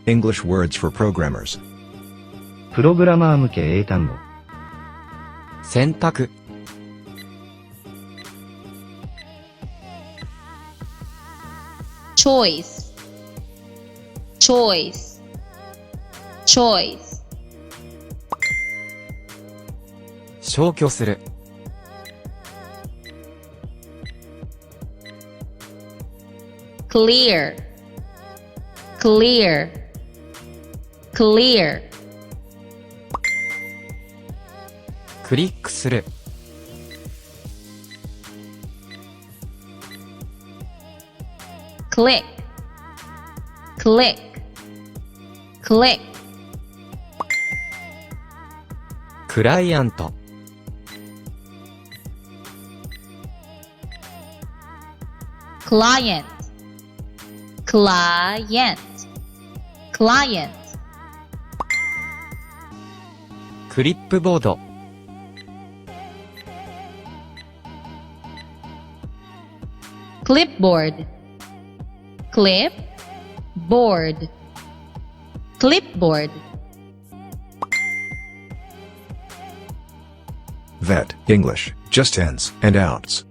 English words for programmers. プログラマー向け英単語。選択、choice, choice, choice, 消去する、clear, clear, clear, クリックする、click, click, click, クライアント、client, client, client, クリップボード、clipboard, clipboard, clipboard, Vet, English, just ins and outs.